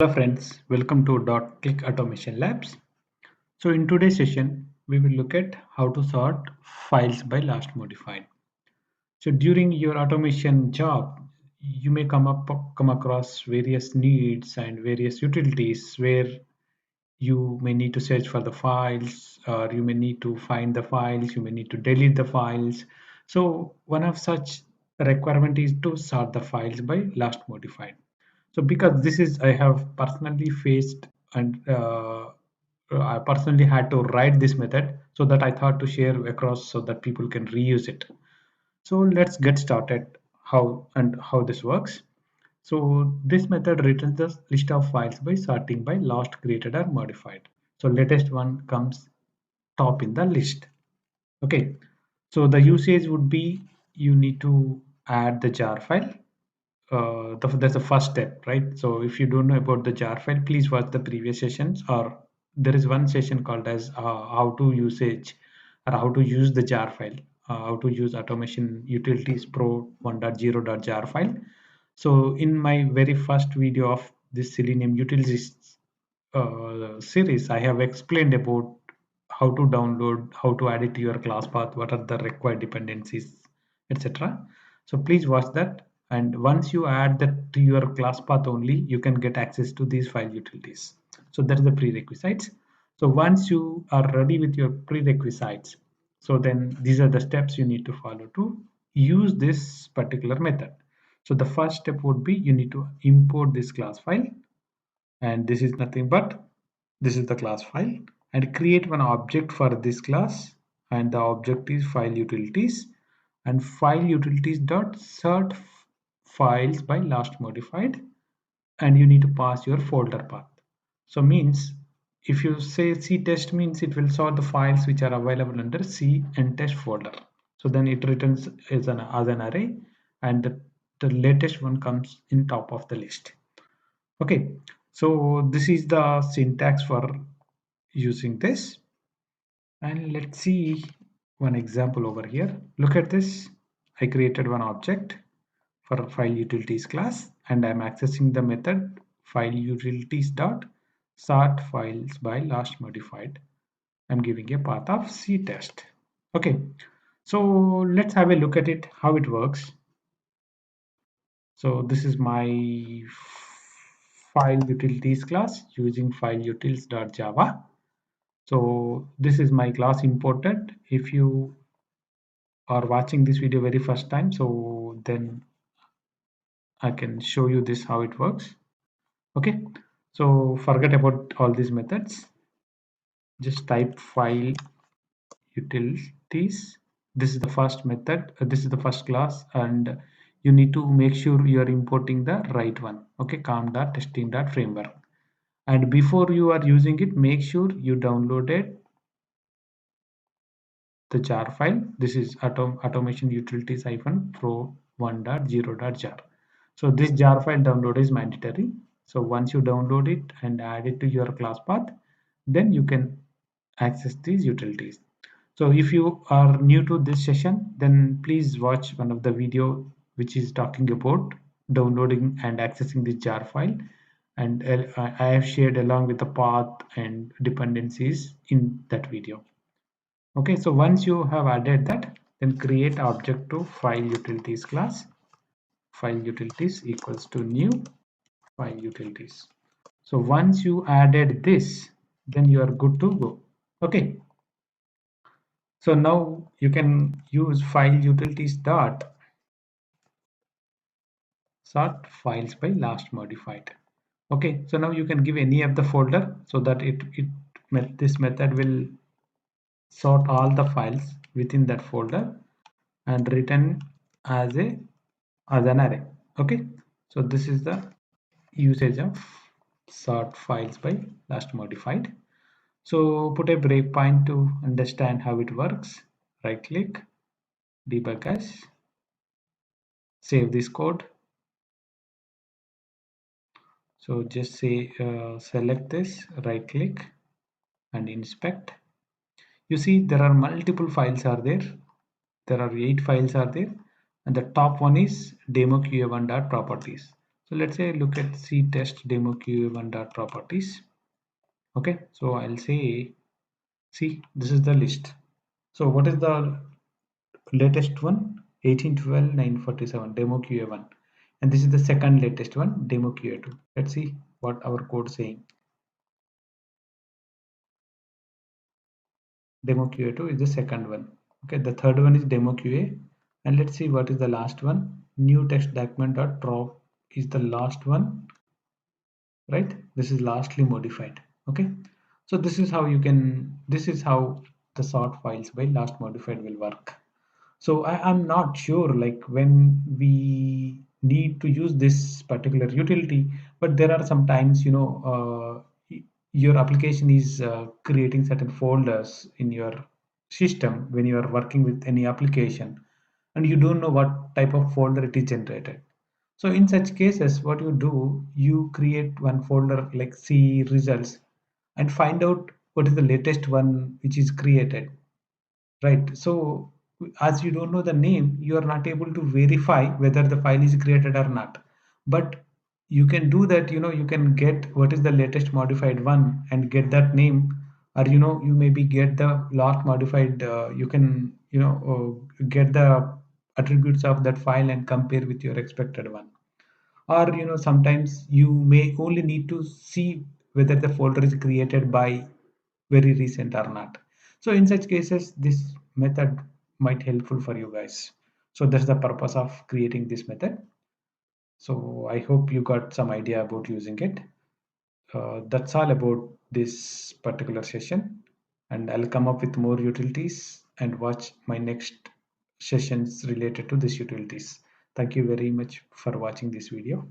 Hello friends, welcome to Click Automation Labs. So in today's session, we will look at how to sort files by last modified. So during your automation job, you may come across various needs and various utilities where you may need to search for the files, or you may need to find the files, you may need to delete the files. So one of such requirement is to sort the files by last modified. So because this is I have personally faced and I personally had to write this method, so that I thought to share across so that people can reuse it. So let's get started how this works. So this method returns the list of files by sorting by last created or modified. So latest one comes top in the list. Okay. So the usage would be you need to add the jar file. That's the first step, right? So if you don't know about the jar file, please watch the previous sessions, or there is one session called as how to usage or how to use the jar file, how to use automation utilities pro 1.0.jar file. So in my very first video of this Selenium utilities series, I have explained about how to download, how to add it to your class path, what are the required dependencies, etc. So please watch that. And once you add that to your class path only, you can get access to these file utilities. So that is the prerequisites. So once you are ready with your prerequisites, so then these are the steps you need to follow to use this particular method. So the first step would be you need to import this class file, and this is nothing but this is the class file, and create one object for this class, and the object is file utilities, and file utilities dot sort files by last modified, and you need to pass your folder path. So means if you say C test, means it will sort the files which are available under C and test folder. So then it returns as an array, and the latest one comes in top of the list. Okay, so this is the syntax for using this. And let's see one example over here. Look at this. I created one object for file utilities class, and I'm accessing the method file utilities dot sort files by last modified. I'm giving a path of C test. Okay, so let's have a look at it, how it works. So this is my file utilities class using file utils.java. So this is my class imported. If you are watching this video very first time, so then I can show you this how it works. Okay, so forget about all these methods. Just type file utilities. This is the first method. This is the first class, and you need to make sure you are importing the right one. Okay, calm.testing.framework. And before you are using it, make sure you downloaded the jar file. This is automation utilities pro 1.0.jar. So this jar file download is mandatory. So once you download it and add it to your class path, then you can access these utilities. So if you are new to this session, then please watch one of the video which is talking about downloading and accessing this jar file, and I have shared along with the path and dependencies in that video. Okay, so once you have added that, then create object to file utilities class. File utilities equals to new file utilities. So once you added this, then you are good to go. Okay, so now you can use file utilities dot sort files by last modified. Okay, so now you can give any of the folder, so that this method will sort all the files within that folder and return as a as an array. Okay, so this is the usage of sort files by last modified. So put a breakpoint to understand how it works. Right click, debug as, save this code. So just say select this, right click and inspect. You see there are multiple files are there. There are 8 files are there, and the top one is demo qa1.properties. So let's say look at C test demo qa1 dot properties. Okay, so I'll say, see, this is the list. So what is the latest one? 1812 947 demo qa1, and this is the second latest one, demo qa2. Let's see what our code saying. Demo qa2 is the second one. Okay, the third one is demo qa, and let's see what is the last one. New text document dot drop is the last one, right? This is lastly modified. Okay, so this is how you can, this is how the sort files by last modified will work. So I'm not sure like when we need to use this particular utility, but there are some times, your application is creating certain folders in your system when you are working with any application, and you don't know what type of folder it is generated. So in such cases, what you do, you create one folder like C results and find out what is the latest one which is created, right? So as you don't know the name, you are not able to verify whether the file is created or not. But you can do that, you can get what is the latest modified one and get that name, or you maybe get the last modified, you can get the attributes of that file and compare with your expected one. Or sometimes you may only need to see whether the folder is created by very recent or not. So in such cases this method might helpful for you guys. So that's the purpose of creating this method. So I hope you got some idea about using it. That's all about this particular session, and I'll come up with more utilities and watch my next sessions related to these utilities. Thank you very much for watching this video.